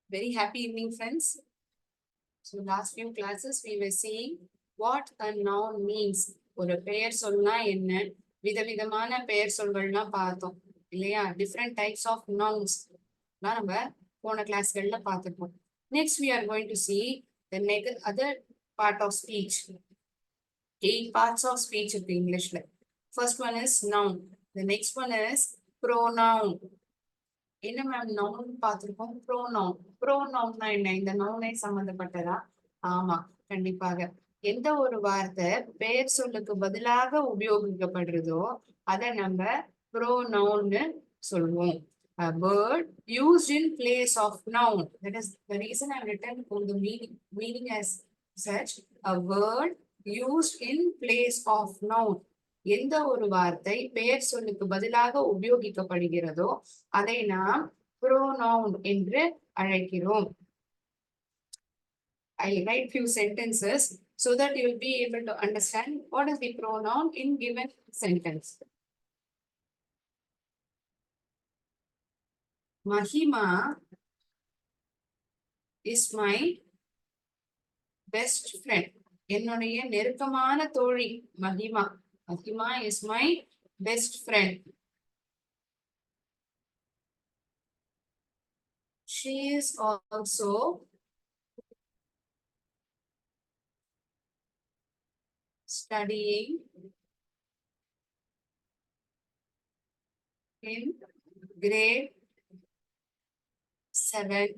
Very happy evening, friends. So last few classes we were seeing what a noun means. ஒரு பெயர் சொல்னா என்ன, விதவிதமான பெயர் சொல்கள்லாம் பார்த்தோம் இல்லையா? டிஃப்ரெண்ட் டைப்ஸ் ஆஃப் நவுன்ஸ் தான் நம்ம போன கிளாஸ்கள்ல பார்த்துருப்போம். Next we are going to see the other part of speech. 8 parts of speech in English. First one is noun. The next one is pronoun. என்ன மேம் நவுன் பார்த்திருக்கோம், pronoun. ப்ரோனவுன்னா என்ன? இந்த நவுனை சம்பந்தப்பட்டதா? ஆமா, கண்டிப்பாக. எந்த ஒரு வார்த்தை பெயர் சொல்லுக்கு பதிலாக உபயோகிக்கப்படுறதோ அதை நம்ம ப்ரோனவுன்னு சொல்லுவோம். A word used in place of noun. That is the reason I have written for the meaning as such. A word used in place of noun. எந்த ஒரு வார்த்தை பெயர் சொல்லுக்கு பதிலாக உபயோகிக்கப்படுகிறதோ அதை நாம் pronoun என்று அழைக்கிறோம். I'll write few sentences so that you will be able to understand what is the pronoun in given sentence. Mahima is my best friend. என்னுடைய நெருக்கமான தோழி Mahima. Mahima is my best friend. She is also studying in grade 7.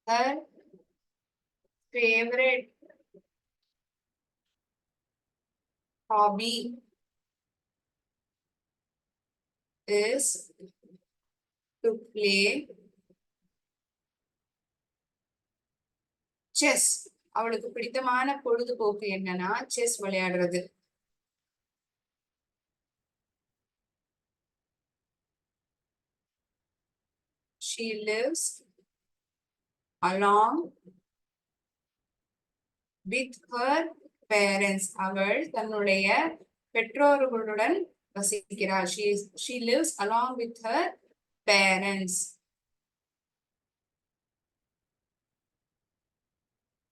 Her favorite hobby is to play chess. அவளுக்கு பிடித்தமான பொழுதுபோக்கு என்னன்னா chess விளையாடுறது. She lives along with her parents. அவள் தன்னுடைய பெற்றோர்களுடன் வசிக்கிறார். She lives along with her parents.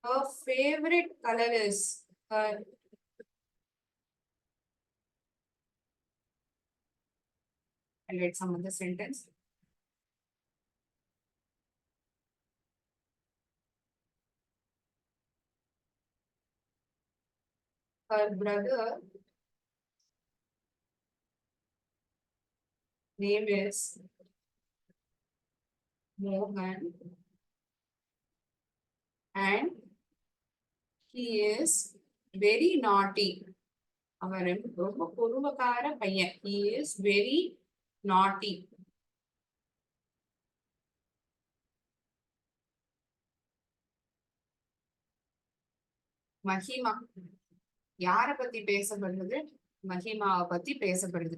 Her favorite color is her I'll read some of the sentence. Her brother name is Mohan and he is very naughty. அவர் ரொம்ப பொறுமைக்கார பையன். He is very naughty. Mahima யாரை பத்தி பேசப்படுறது? மஹிமாவை பத்தி பேசப்படுது.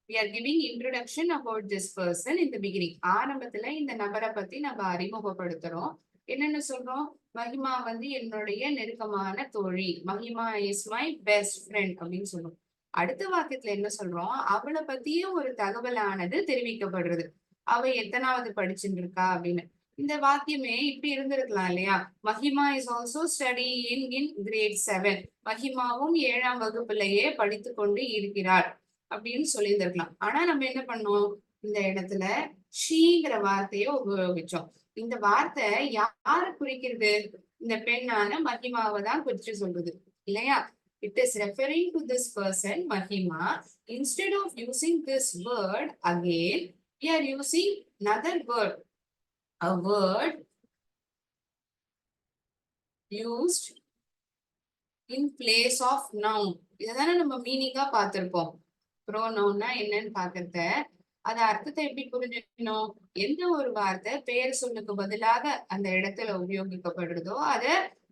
We are giving introduction about this person in the beginning. ஆரம்பத்துல இந்த நபரை பத்தி நம்ம அறிமுகப்படுத்துறோம். என்னன்னு சொல்றோம்? மஹிமா என்னுடைய நெருக்கமான தோழி. Mahima is my best friend அப்படின்னு சொல்றோம். அடுத்த வாக்கியத்துல என்ன சொல்றோம்? அவளை பத்தியே ஒரு தகவலானது தெரிவிக்கப்படுறது. அவ எத்தனாவது படிச்சுட்டு இருக்கா அப்படின்னு. இந்த வாக்கியமே இப்படி இருந்திருக்கலாம் இல்லையா? Mahima is also studying in grade 7. மஹிமாவும் 7ஆம் வகுப்புலயே படித்து கொண்டு இருக்கிறார் அப்படின்னு சொல்லியிருந்திருக்கலாம். ஆனா நம்ம என்ன பண்ணோம்? இந்த இடத்துல ஷீங்கிற வார்த்தையை உபயோகிச்சோம். இந்த வார்த்தை யார குறிக்கிறது? இந்த பெண்ணான மஹிமாவை தான் குறிச்சு சொல்றது இல்லையா? It is referring to this person, Mahima. Instead of using this word again, we are using another word. A word used in place of noun. இததானே நம்ம மீனிங்கா பார்த்திருப்போம். ப்ரோனவுன்னா என்னன்னு பார்க்கறத அது அர்த்தத்தை எப்படி புரிஞ்சுக்கணும்? எந்த ஒரு வார்த்தை பெயர் சொல்லுக்கு பதிலாக அந்த இடத்துல உபயோகிக்கப்படுறதோ அத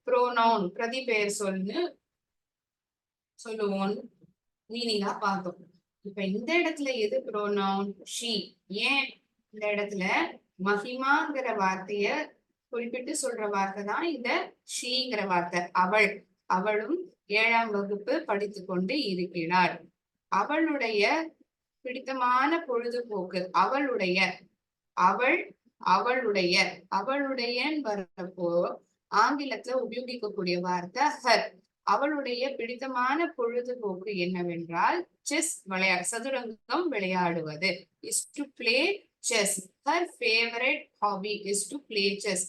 ப்ரோனவுன் பிரதி பெயர் சொல்லுன்னு சொல்லுவோம் மீனிங்கா பார்த்தோம். இப்ப இந்த இடத்துல எது ப்ரோனவுன்? ஷீ. ஏன் இந்த இடத்துல மஹிமாங்கிற வார்த்தைய குறிப்பிட்டு சொல்ற வார்த்தை தான் இந்த ஷீங்கிற வார்த்தை. அவள். அவளும் 7ஆம் வகுப்பு படித்து கொண்டு இருக்கிறார். அவளுடைய பிடித்தமான பொழுதுபோக்கு அவள் அவளுடைய அவளுடையன்னு வர்றப்போ ஆங்கிலத்துல உபயோகிக்கக்கூடிய வார்த்தை ஹர். அவளுடைய பிடித்தமான பொழுதுபோக்கு என்னவென்றால் செஸ் சதுரங்கம் விளையாடுவது. Is to play chess. Her favourite hobby is to play chess.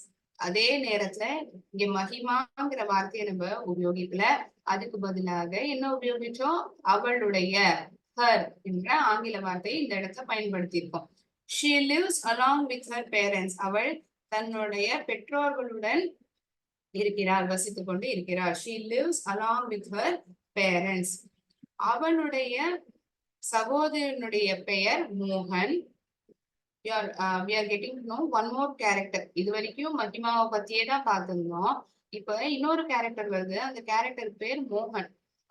அதே நேரத்துல இங்க மகிமாங்கிற வார்த்தையை நம்ம உபயோகிக்கல, அதுக்கு பதிலாக என்ன உபயோகிச்சோம்? அவளுடைய ஹர் என்ற ஆங்கில வார்த்தையை இந்த இடத்துல பயன்படுத்தியிருக்கோம். She lives along with her parents. அவள் தன்னுடைய பெற்றோர்களுடன் இருக்கிறாள், வசித்துக் கொண்டு இருக்கிறாள். She lives along with her parents. அவளுடைய சகோதரனுடைய பெயர் மோகன். We are getting to know one more character. இது வரைக்கும் மகிமாவை பத்தியே தான் பார்த்திருந்தோம். இப்ப இன்னொரு கேரக்டர் வருது, அந்த கேரக்டர் பேர் மோகன்.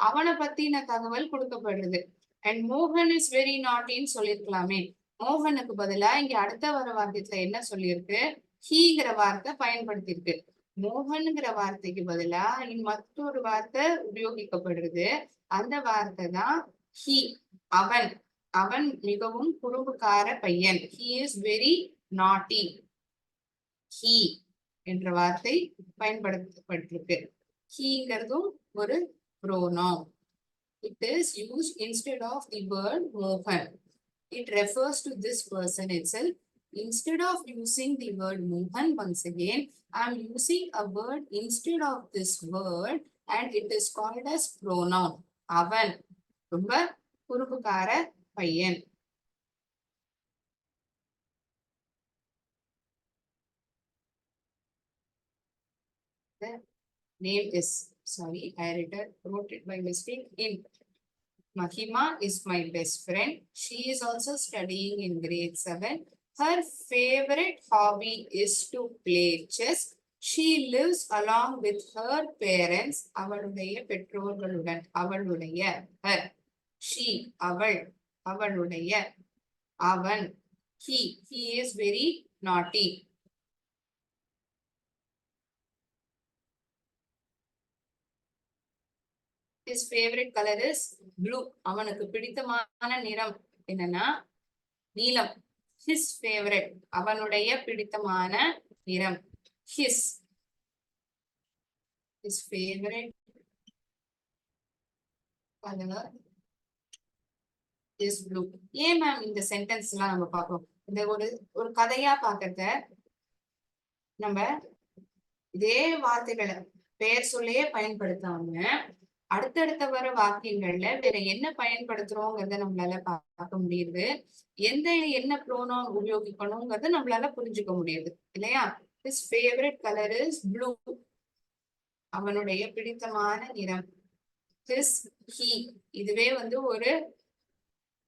அவனை பத்தின தகவல் கொடுக்கப்படுறது. அண்ட் மோகன் இஸ் வெரி நாட்டின்னு சொல்லியிருக்கலாமே. மோகனுக்கு பதிலா இங்க அடுத்த வர வாக்கியத்துல என்ன சொல்லியிருக்கு? ஹீங்கிற வார்த்தை பயன்படுத்தியிருக்கு. மோகன்கிற வார்த்தைக்கு பதிலா மற்றொரு வார்த்தை உபயோகிக்கப்படுறது. அந்த வார்த்தை தான் ஹீ, அவன். அவன் மிகவும் குறும்புக்கார பையன். He is very naughty. He என்ற வார்த்தை பயன்படுத்தப்பட்டிருக்கு. ஹீங்கிறதும் ஒரு pronoun. It is used instead of the word Mohan. It refers to this person itself. Instead of using the word Mohan, once again, I am using a word instead of this word and it is called as pronoun. Avan. ரொம்ப குறும்புக்கார பையன். The name is, sorry, I wrote it by mistake. In Mahima is my best friend. She is also studying in grade 7. Her favorite hobby is to play chess. She lives along with her parents. அவளுடைய பெற்றோர்களுடன். அவளுடைய her. She அவள். அவளுடைய அவன். He is very naughty. His favorite color is blue. அவனுக்கு பிடித்தமான நிறம் என்னன்னா நீலம். His favorite, அவனுடைய பிடித்தமான நிறம். His favorite color is blue. ஏன் மேம் இந்த சென்டென்ஸ் எல்லாம் நம்ம பார்க்கணும்? இந்த ஒரு கதையா பார்க்கறத நம்ம இதே வார்த்தைகளை பெயர் சொல்லையே பயன்படுத்தாம அடுத்தடுத்த வர வாக்கியங்கள்ல வேற என்ன பயன்படுத்துறோங்கிறத நம்மளால பார்க்க முடியுது. என்ன ப்ரோனவுன் உபயோகிக்கணுங்கிறத நம்மளால புரிஞ்சுக்க முடியுது இல்லையா? His favorite color is blue. அவனுடைய பிடித்தமான நிறம். His, he, இதுவே ஒரு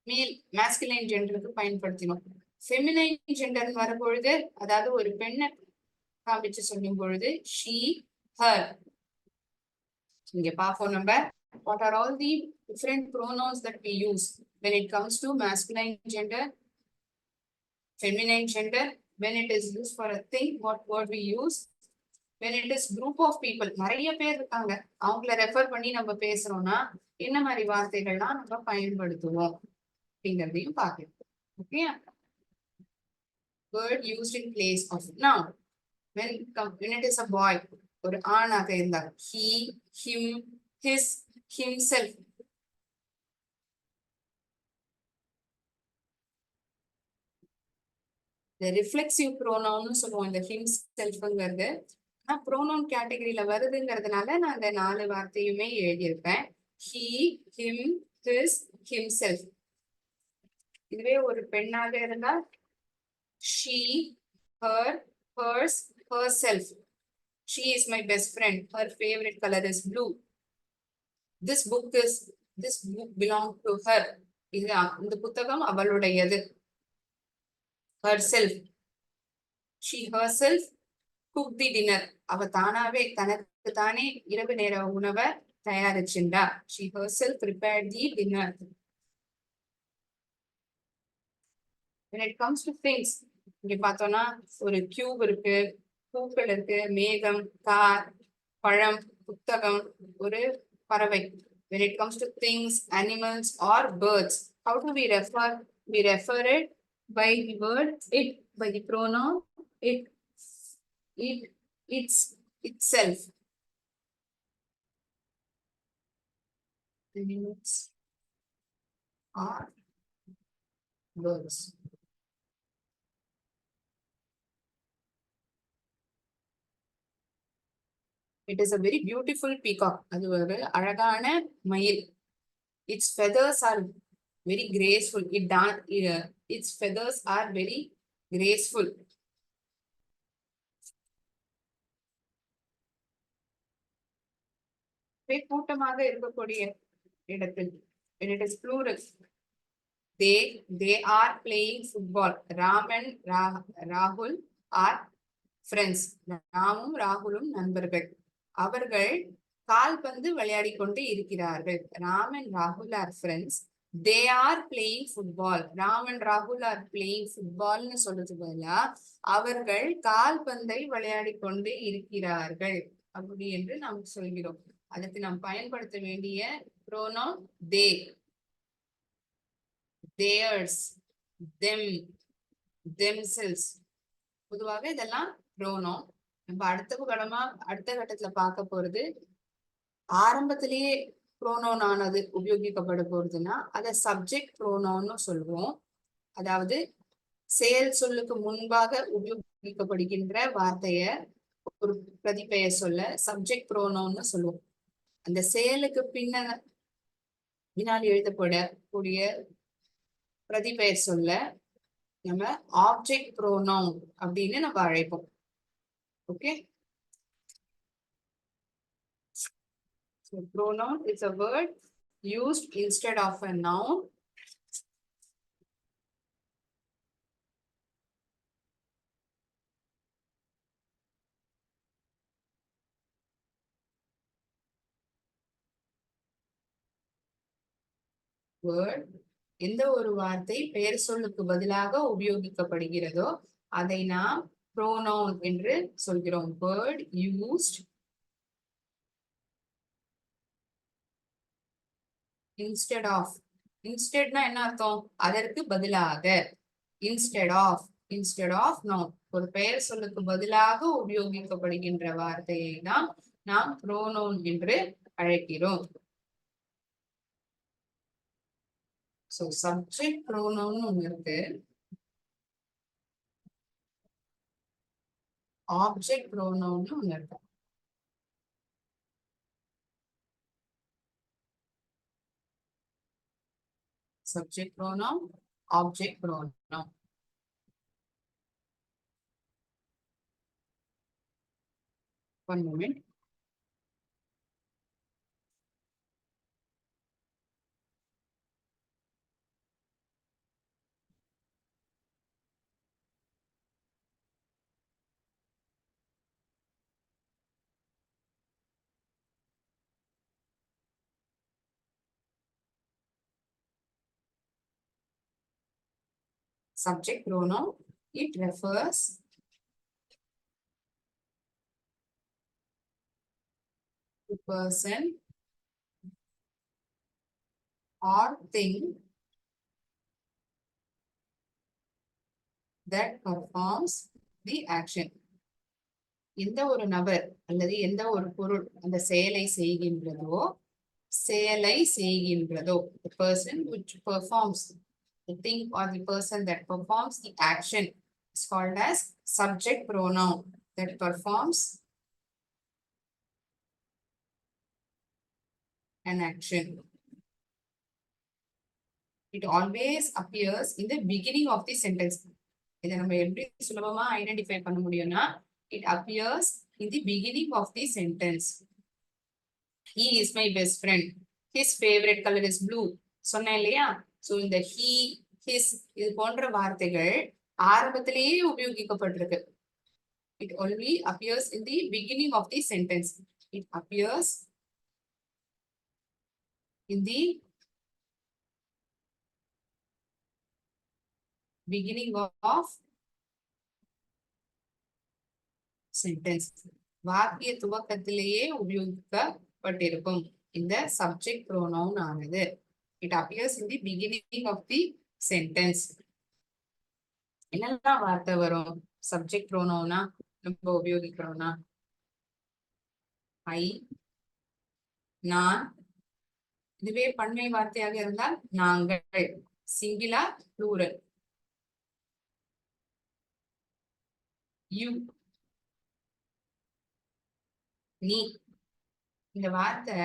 மேல் மாஸ்குலைன் ஜெண்டருக்கு பயன்படுத்தினோம். ஃபெமினைன் ஜெண்டர் வரும்பொழுது, அதாவது ஒரு பெண்ணை காமிச்சு சொல்லும் பொழுது she, her. இங்க பார்ப்போம் நம்ம what are all the different pronouns that we use when it comes to masculine gender, feminine gender. When it is used for a thing, what word we use? When it is group of people, நிறைய பேர் இருக்காங்க, அவங்கள refer பண்ணி நம்ம பேசுறோம்னா என்ன மாதிரி வார்த்தைகள்லாம் நம்ம பயன்படுத்துவோம் அப்படிங்கிறதையும் பார்க்கலாம். Okay, word used in place of noun. When it is a boy, ஒரு ஆணாக இருந்தால் he, him, his, himself. The reflexive pronoun சொல்லுவோம் இந்த himselfங்கிறது. ப்ரோனவுன் கேட்டகரியில வருதுங்கிறதுனால நான் அந்த 4 வார்த்தையுமே எழுதியிருப்பேன். he, him, his, himself. இதுவே ஒரு பெண்ணாக இருந்தால் she, her, hers, herself. She is my best friend. Her favorite color is blue. This book belongs to her. இந்த புத்தகம் அவளுடையது. Herself. She herself cooked the dinner. அவ தானாவே தனக்கு தானே இரவு நேர உணவை தயாரிச்சுண்டா. She herself prepared the dinner. When it comes to things, இங்க பார்த்தோம்னா ஒரு கியூப் இருக்கு, பூக்கள் இருக்கு, மேகம், கார், பழம், புத்தகம், ஒரு பறவை. When it comes to things, animals or birds, how do we refer? We refer it by the word it, by the pronoun it, its, itself. Animals are birds. It is a very beautiful peacock. அது ஒரு அழகான மயில். Its feathers are very graceful. Its feathers are very graceful. கூட்டமாக இருக்கக்கூடிய இடத்தில், when it is plural, they are playing football. Ram and Rahul are friends. ராமும் ராகுலும் நண்பர்கள். அவர்கள் கால்பந்து விளையாடி கொண்டு இருக்கிறார்கள். Ram and Rahul are friends. They are playing football. Ram and Rahul are playing football னு சொல்றது பதிலா அவர்கள் கால்பந்தை விளையாடி கொண்டு இருக்கிறார்கள் அப்படி என்று நாம் சொல்கிறோம். அதுக்கு நாம் பயன்படுத்த வேண்டிய pronoun they, theirs, them, themselves. பொதுவாக இதெல்லாம் pronoun. நம்ம அடுத்த கட்டத்துல பார்க்க போறது, ஆரம்பத்திலேயே pronoun ஆனது உபயோகிக்கப்பட போறதுன்னா அதை சப்ஜெக்ட் pronoun சொல்லுவோம். அதாவது செயல் சொல்லுக்கு முன்பாக உபயோகிக்கப்படுகின்ற வார்த்தைய ஒரு பிரதிபெயர் சொல்ல சப்ஜெக்ட் pronoun சொல்லுவோம். அந்த செயலுக்கு பின்னால் எழுதப்படக்கூடிய பிரதிபெயர் சொல்ல நம்ம ஆப்ஜெக்ட் pronoun அப்படின்னு நம்ம அழைப்போம். Okay, so pronoun is a word used instead of a noun. Word, எந்த ஒரு வார்த்தை பெயர் சொல்லுக்கு பதிலாக உபயோகிக்கப்படுகிறதோ அதை நாம் pronoun என்று சொல்கிறோம். Word used instead of. Insteadனா என்ன அர்த்தம்? அதற்கு பதிலாக. Instead of noun. ஒரு பெயர் சொல்லுக்கு பதிலாக உபயோகிக்கப்படுகின்ற வார்த்தையை தான் நாம் pronoun என்று அழைக்கிறோம். So subject pronoun ஒன்று இருக்கு, object pronoun ஒன்று இருக்கு. Subject pronoun, object pronoun. One moment. Subject pronoun, it refers to person or thing that performs the action. எந்த ஒரு நபர் அல்லது எந்த ஒரு பொருள் அந்த செயலை செய்கின்றதோ, the person which performs, the thing or the person that performs the action is called as subject pronoun. That performs an action. It always appears in the beginning of the sentence. இதை நம்ம எப்படி சுலபமா identify பண்ண முடியும்னா, it appears in the beginning of the sentence. He is my best friend. His favorite color is blue. சொன்னேன் இல்லையா? So இந்த he, his இது போன்ற வார்த்தைகள் ஆரம்பத்திலேயே உபயோகிக்கப்பட்டிருக்கு. It only appears in the beginning of the sentence. It appears in the beginning of sentence. வாக்கிய துவக்கத்திலேயே உபயோகிக்கப்பட்டிருக்கும் இந்த subject pronoun ஆனது. It appears in the beginning of the sentence. என்னெல்லாம் வார்த்தை வரும்? சப்ஜெக்ட் ப்ரோனோனா நம்ம உபயோகிக்கிறோம்னா ஐ, நான். இதுவே பன்மை வார்த்தையாக இருந்தால் நாங்கள், சிங்குலர் ப்ளூரல். யூ, நீ. இந்த வார்த்தை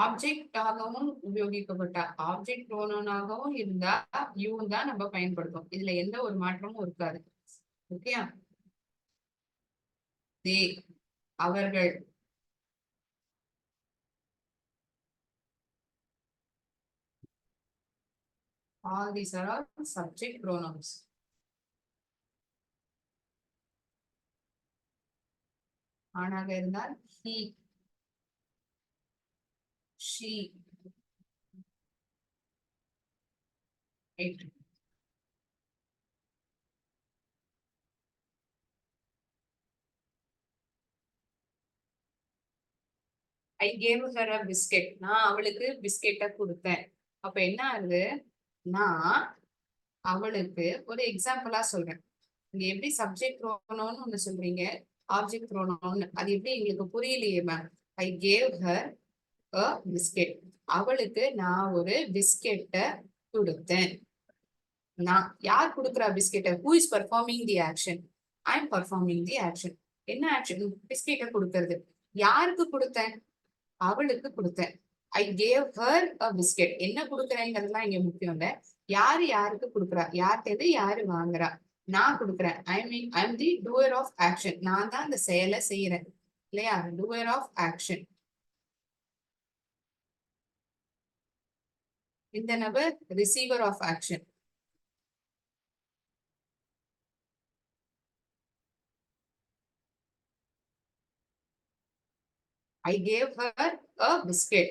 ஆப்ஜெக்டாகவும் உபயோகிக்கப்பட்ட ஆப்ஜெக்ட் ப்ரோனோனாகவும் இருந்தா யூ தான் நம்ம பயன்படுத்தும். இதுல எந்த ஒரு மாற்றமும் இருக்காது. ஓகேயா? தே, அவர்கள். All these are all subject pronouns. ஆணாக இருந்தால் he, she, it. I gave her a biscuit. நான் அவளுக்கு பிஸ்கெட்டை கொடுத்தேன். அப்ப என்ன ஆகுது? நான் அவளுக்கு ஒரு எக்ஸாம்பிளா சொல்றேன். இங்க எப்படி சப்ஜெக்ட் ப்ரோனோன்னு ஒண்ணு சொல்றீங்க, ஆப்ஜெக்ட் ப்ரோனோன்னு, அது எப்படி எங்களுக்கு புரியலையே ma'am. I gave her a biscuit. அவளுக்கு நான் ஒரு பிஸ்கெட்டை கொடுத்தேன். நான் யார் கொடுக்குறா பிஸ்கெட்டை? Who is performing the action? I am performing the action. என்ன ஆக்ஷன்? பிஸ்கெட்டை கொடுக்கறது. யாருக்கு கொடுத்தேன்? அவளுக்கு கொடுத்தேன். I gave her a biscuit. என்ன கொடுக்குறேங்கிறதுலாம் இங்க முக்கியம் இல்ல. யாரு யாருக்கு கொடுக்குறா? யார்கிட்ட யாரு வாங்குறா? நான் கொடுக்குறேன். I am the doer of action. நான் தான் அந்த செயலை செய்யறேன் இல்லையா? Doer of action. இந்த நபர் receiver of action. I gave her a biscuit.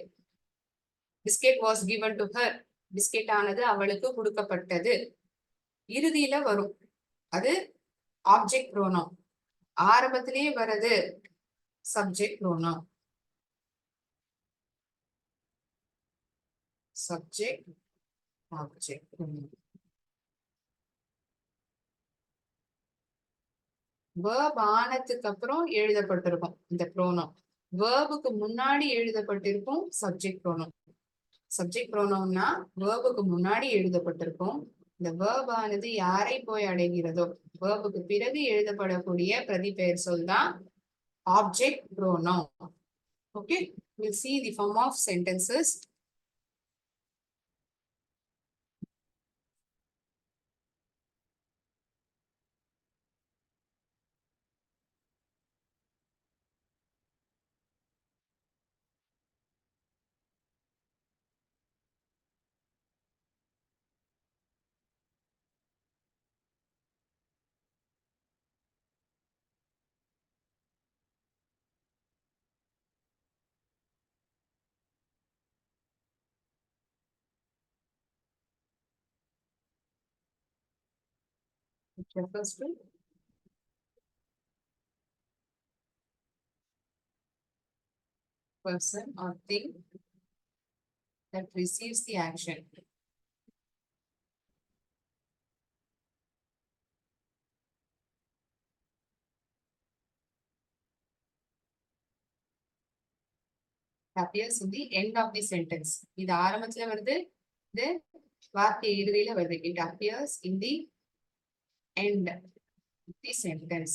Biscuit was given to her. Biscuit ஆனது அவளுக்கு கொடுக்கப்பட்டது. இறுதியில வரும் அது ஆப்ஜெக்ட் ப்ரோனோம். ஆரம்பத்திலேயே வருது subject pronoun. Subject object pronoun. Verb ஆனதுக்கு அப்புறம் எழுதப்பட்டிருக்கும் இந்த ப்ரோனோம். வேர்புக்கு முன்னாடி எழுதப்பட்டிருக்கும் சப்ஜெக்ட் ப்ரோனோம். சப்ஜெக்ட் ப்ரோனோம்னா வேர்புக்கு முன்னாடி எழுதப்பட்டிருக்கும். இந்த வேர்ப் ஆனது யாரை போய் அடைகிறதோ, வேர்புக்கு பிறகு எழுதப்படக்கூடிய பிரதிபெயர் சொல் தான் object pronoun. Okay, we'll see the form of sentences. It refers to person or thing that receives the action. Appears in the end of the sentence. இது ஆரம்பத்துல வருது, இது வார்த்தை இறுதியில வருது. It appears in the end of the sentence.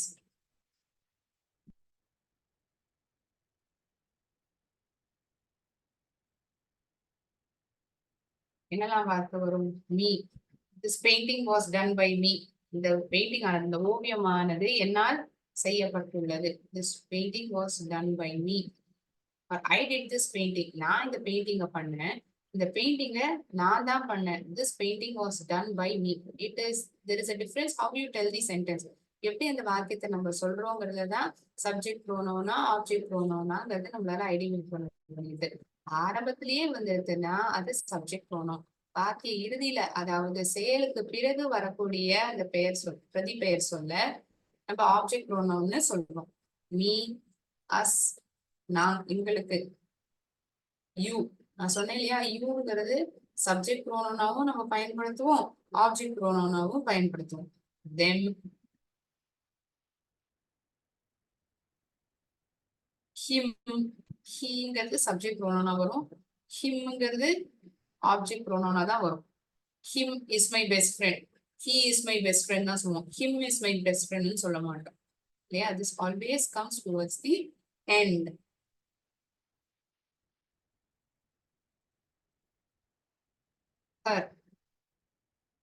என்னெல்லாம் வார்த்தை வரும்? Me. This painting was done by me. இந்த பெயிண்டிங் ஆனது, இந்த ஓவியமானது என்னால் செய்யப்பட்டுள்ளது. This painting was done by me. Or I did this painting. நான் இந்த பெயிண்டிங்கை பண்ணேன். இந்த பெயிண்டிங்க நான் தான் பண்ணேன். This painting was done by me. There is a difference how you tell the sentence. எப்படி அந்த வாக்கியத்தை நம்ம சொல்றோங்கிறத தான் சப்ஜெக்ட் ப்ரோனோனா ஆப்ஜெக்ட் ப்ரோனோனாங்கிறது நம்மளால ஐடென்டிஃபை பண்ண முடியுது. ஆரம்பத்திலேயே வந்துருதுன்னா அது சப்ஜெக்ட் ப்ரோனோம். வாக்கிய இறுதியில, அதாவது செயலுக்கு பிறகு வரக்கூடிய அந்த பெயர் சொல், பிரதி பெயர் சொல்ல நம்ம ஆப்ஜெக்ட் ப்ரோனோம்னு சொல்றோம். மீ, அஸ், நான், எங்களுக்கு. யூ, நான் சொன்னேன் இல்லையா, யூங்கிறது சப்ஜெக்ட் ப்ரோனோனாவும் நம்ம பயன்படுத்துவோம், ஆப்ஜெக்ட் ப்ரோனோனாவும் பயன்படுத்துவோம். தெம், him, ஹீங்கிறது சப்ஜெக்ட் ப்ரோனோனா வரும். ஹிம்ங்கிறது ஆப்ஜெக்ட் ப்ரோனோனா தான் வரும். him is my best friend, he is my best friend தான் சொல்லுவோம். him is my best friend னு சொல்ல மாட்டோம் இல்லையா? this always comes towards the end. her,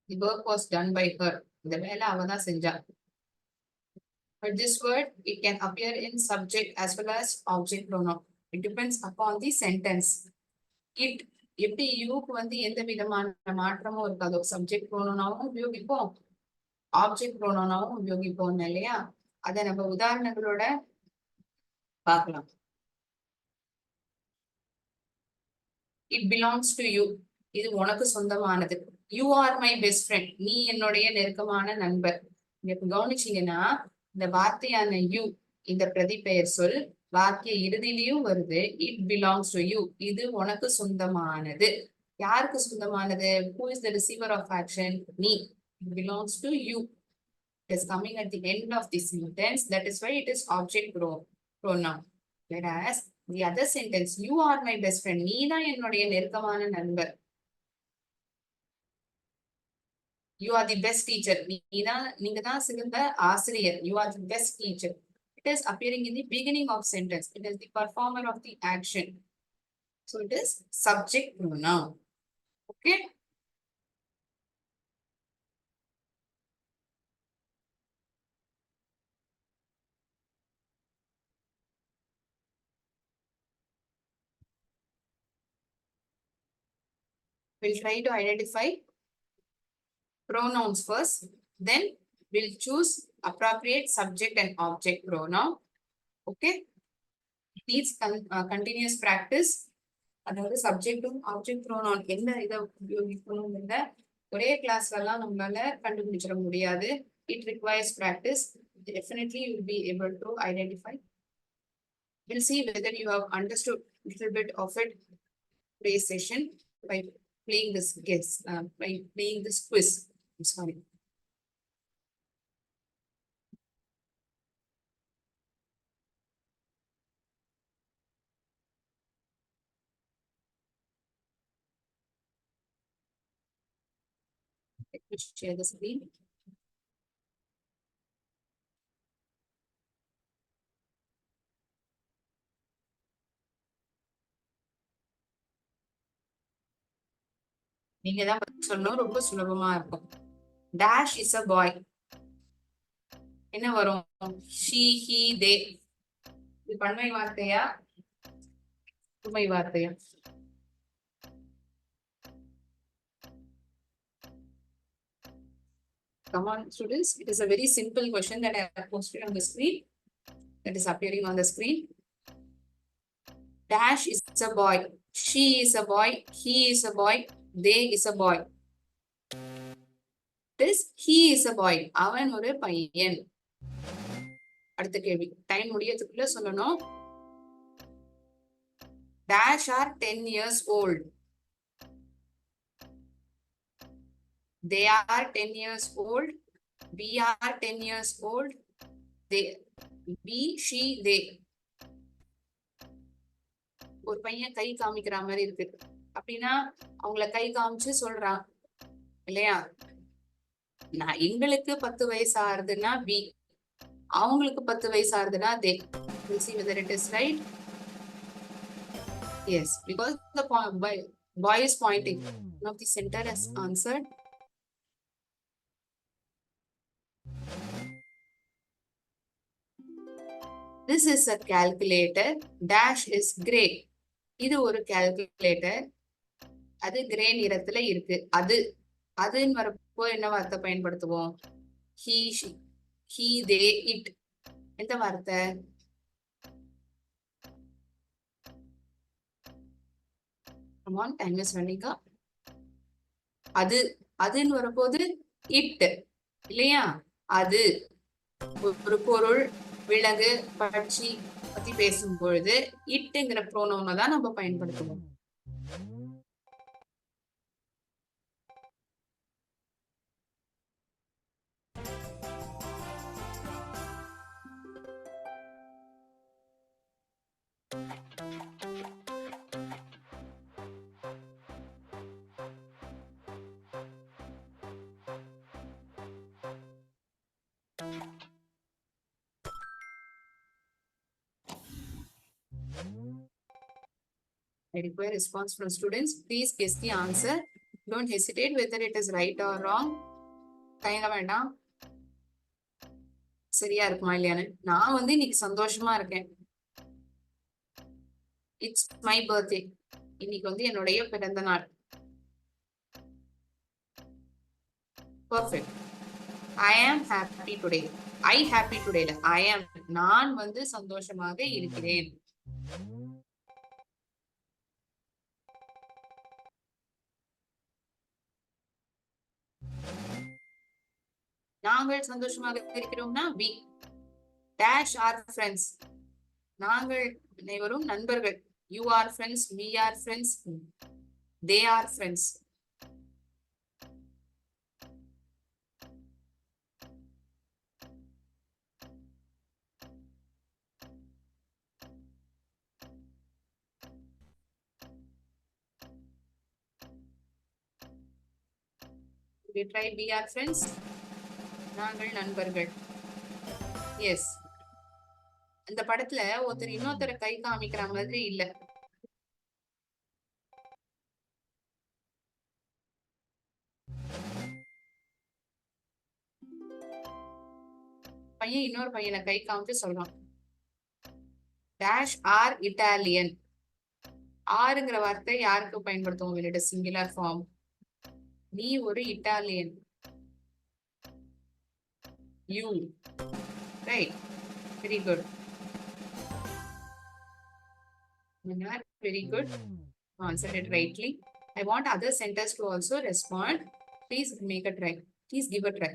the work was done by her, இந்த வேலை அவ தான் செஞ்சா. But this word, it can appear in subject as well as object pronoun. It depends upon the sentence. It எப்படி யூக்கு வந்து எந்த விதமான மாற்றமும் இருக்காதோ, சப்ஜெக்ட் ப்ரோனோனாவும் உபயோகிப்போம், ஆப்ஜெக்ட் ப்ரோனோனாவும் உபயோகிப்போம் இல்லையா? அதை நம்ம உதாரணங்களோட பார்க்கலாம். இட் பிலாங்ஸ் டு யூ, இது உனக்கு சொந்தமானது. You are my best friend, நீ என்னுடைய நெருக்கமான நண்பர். கவனிச்சீங்கன்னா இந்த வார்த்தையான யூ, இந்த பிரதிபெயர் சொல் வாக்கிய இறுதியிலையும் வருது. இட் பிலாங்ஸ் டு யூ, இது உனக்கு சொந்தமானது. யாருக்கு சொந்தமானது? who is the receiver of action? நீ. it belongs to you. It is coming at the end of the sentence. That is why it is object pronoun. Whereas the other sentence, you are my best friend, நீ தான் என்னுடைய நெருக்கமான நண்பர். you are the best teacher, நீங்க தான் சிறந்த ஆசிரியர். you are the best teacher. It is appearing in the beginning of sentence. It is the performer of the action. So it is subject pronoun. Okay. We'll try to identify pronouns first. Then we'll choose appropriate subject and object pronoun. Okay. It needs continuous practice. அதாவது சப்ஜெக்டும் object pronoun எந்த இதை உபயோகிக்கணும்னு ஒரே கிளாஸ்ல எல்லாம் நம்மளால கண்டுபிடிச்சிட முடியாது. It requires practice. Definitely you will be able to identify. We'll see whether you have understood a little bit of it today's session by playing this by playing this quiz. I'm sorry. Let me share the screen. நீங்க தான் சொல்லணும், ரொம்ப சுலபமா இருக்கும். Dash is a பாய், என்ன வரும்? She, he, தே. இது பன்மை வார்த்தையா உண்மை வார்த்தையா? Come on students, it is a very simple question that I have posted on the screen, that is appearing on the screen. Dash is a boy, she is a boy, he is a boy, they is a boy. This he is a boy, அவன் ஒரு பையன். அடுத்த கேள்வி, time முடியறதுக்குள்ள சொல்லணும். Dash are 10 years old. They are 10 years old. We are 10 years old. They, we, she, they. ஒரு பையன் கை காமிக்கிற மாதிரி இருக்கு அப்படின்னா அவங்கள கை காமிச்சு சொல்றான் இல்லையா? நான் எங்களுக்கு 10 வயசு ஆறுதுன்னா we, அவங்களுக்கு 10 வயசு ஆறுதுன்னா they. We'll see whether it is right. Yes, because the boy is pointing. One of the center has answered. This is a calculator. Dash is gray. இது ஒரு கால்குலேட்டர், அது கிரே நிறத்துல இருக்கு. அதுன்னு வரப்போ என்ன வார்த்தை பயன்படுத்துவோம்? he, she, he, they, it. எந்த வார்த்தை? Come on, time is running up. அதுன்னு வரப்போது it இல்லையா? அது ஒரு பொருள், விலங்கு, பட்சி பத்தி பேசும் பொழுது இட்டுங்கிற ப்ரோனவுனை தான் நம்ம பயன்படுத்துவோம். I require response from students. Please guess the answer. Don't hesitate whether it is right or wrong. தயங்க வேண்டாம். சரியா இருக்குமா இல்லையான்னு. நான் வந்து இன்னைக்கு சந்தோஷமா இருக்கேன். It's my birthday. இன்னைக்கு வந்து என்னுடைய பிறந்த நாள். Perfect. I am happy today. I happy today. I am. நான் வந்து சந்தோஷமாக இருக்கிறேன். நாங்கள் சந்தோஷமாக இருக்கிறோம்னா we dash our friends. நாங்கள் அனைவரும் நண்பர்கள். You are friends, we are friends, they are friends. We try we are friends. நாங்கள் நண்பர்கள். எஸ். அந்த படத்துல ஒருத்தர் இன்னொருத்தர கை காமிக்கிற மாதிரி இல்ல. பையன் இன்னொரு பையனை கை காமிச்சு சொல்றான். Dash R Italian. ஆறுங்கிற வார்த்தை யாருக்கு பயன்படுத்துவோம்? வெளியிட சிங்குலர் ஃபார்ம். நீ ஒரு Italian. You. Right. Very good. Very good. Answered it rightly. I want other centers to also respond. Please make a try. Please give a try.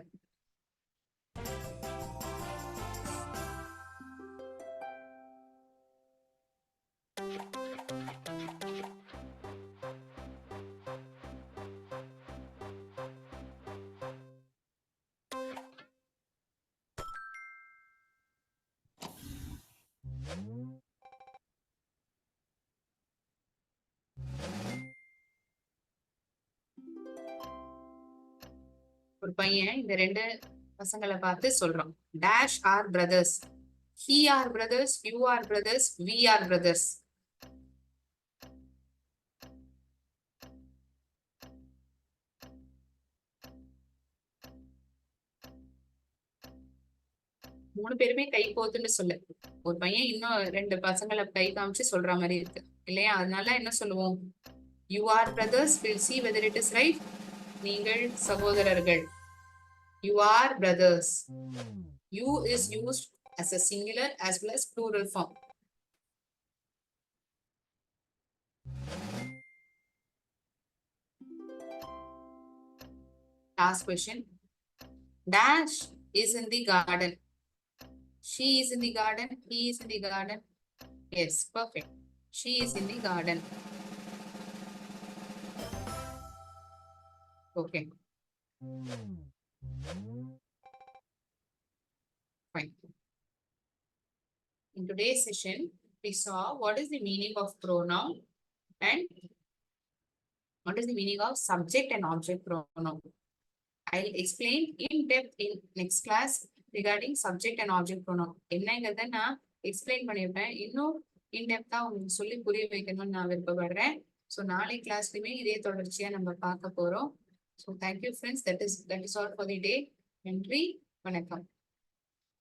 ஒரு பையன் இந்த ரெண்டு பசங்களை பார்த்து சொல்றான். Dash are brothers. He are brothers, you are brothers, we are brothers. மூணு பேருமே கை போத்துன்னு சொல்லு. ஒரு பையன் இன்னும் ரெண்டு பசங்களை கை காமிச்சு சொல்ற மாதிரி இருக்கு இல்லையா? அதனால என்ன சொல்லுவோம்? You are brothers. We'll see whether it is right. நீங்கள் சகோதரர்கள். You are brothers. You is used as a singular as well as plural form. Last question. Dash is in the garden. She is in the garden. He is in the garden. Yes, perfect. She is in the garden. Okay. Fine. In today's session, we saw what is the meaning of pronoun and what is the meaning of subject and object pronoun. I'll explain in depth in next class regarding subject and object pronoun. என்னங்கறத நான் explain பண்ணிருப்பேன். இன்னும் இன்டெப்தா உங்களுக்கு சொல்லி புரிய வைக்கணும்னு நான் விருப்பப்படுறேன். So நாளை கிளாஸ்லயுமே இதே தொடர்ச்சியா நம்ம பார்க்க போறோம். So thank you friends. That is all for the day. நன்றி, வணக்கம்.